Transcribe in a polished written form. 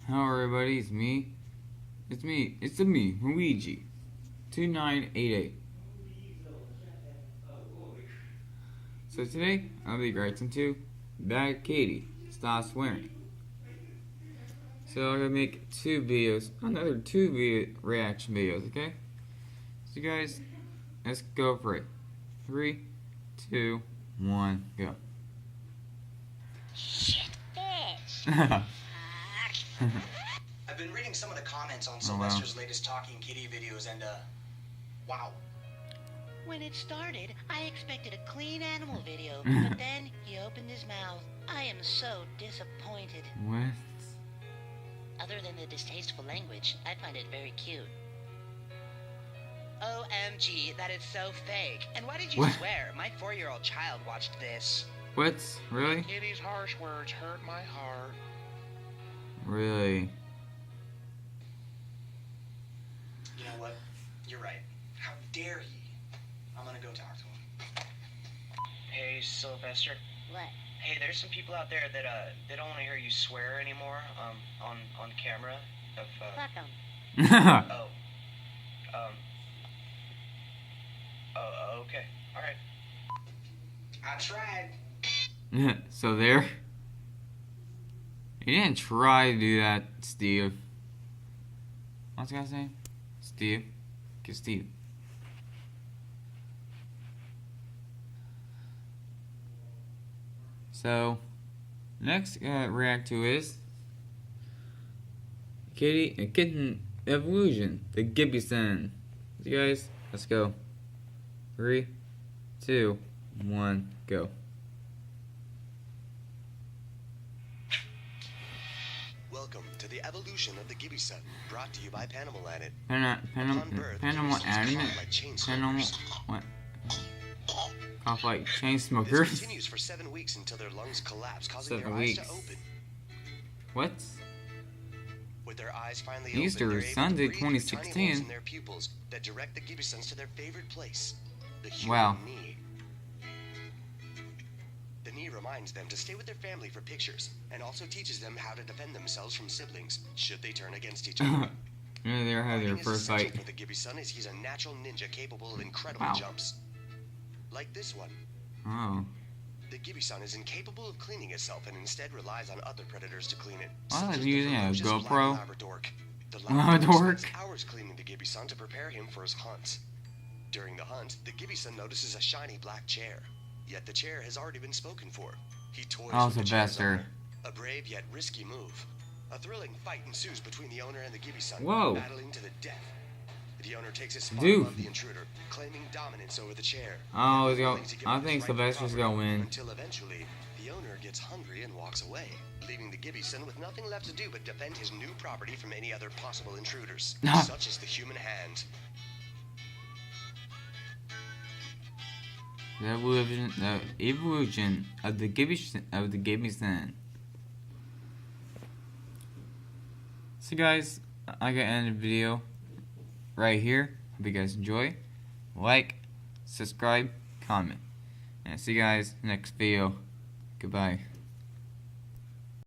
Hello everybody, it's me, Luigi, 2988. So today, I'll be reacting to Bad Katie, Stop Swearing. So I'm gonna make another two reaction videos, okay? So guys, let's go for it. 3, 2, 1, go. Shit fish. I've been reading some of the comments on Sylvester's latest Talking Kitty videos and, wow. When it started, I expected a clean animal video, but then he opened his mouth. I am so disappointed. What? Other than the distasteful language, I find it very cute. OMG, that is so fake. And why did you swear? My 4-year-old child watched this. What? Really? Kitty's harsh words hurt my heart. Really? You know what? You're right. How dare he? I'm gonna go talk to him. Hey, Sylvester. What? Hey, there's some people out there that they don't want to hear you swear anymore on camera. Fuck 'em. Okay. All right. I tried. So there. You didn't try to do that, Steve. What's the guy's name? Steve. Get Steve. So, next react to is Kitten Evolution, the Gibbyson. You guys, let's go. 3, 2, 1, go. Welcome to the evolution of the Gibbyson, brought to you by Panamalanet. What? Cough like chain This smokers? continues for 7 weeks until their lungs collapse, causing 7 their weeks. eyes to open. What? With their eyes finally Easter open, they're Sunday able to breathe through tiny 2016. holes in their pupils that direct the Gibbysons to their favorite place, the human Wow. knee. The knee reminds them to stay with their family for pictures, and also teaches them how to defend themselves from siblings should they turn against each other. Yeah, they had their Fighting is first essential fight. for the Gibbyson, as he's a natural ninja capable of incredible Wow. jumps. Like this one. Oh. The Gibbyson is incapable of cleaning itself and instead relies on other predators to clean it. Why such are as they the using a ferocious black GoPro? Labradork. The Labradork? Labradork spends hours cleaning the Gibbyson to prepare him for his hunt. During the hunt, the Gibbyson notices a shiny black chair. Yet the chair has already been spoken for. He toys Oh, with the chair's Sylvester. owner. A brave yet risky move. A thrilling fight ensues between the owner and the Gibbyson, Whoa. battling to the death. The owner takes his spot Dude. above the intruder, claiming dominance over the chair. Oh, Never willing to give I up his think rightful Sylvester's property, gonna win. Until eventually, the owner gets hungry and walks away, leaving the Gibbyson with nothing left to do but defend his new property from any other possible intruders, such as the human hand. The evolution of the Gibbyson. So guys, I gotta end the video right here. Hope you guys enjoy. Like, subscribe, comment. And see you guys next video. Goodbye.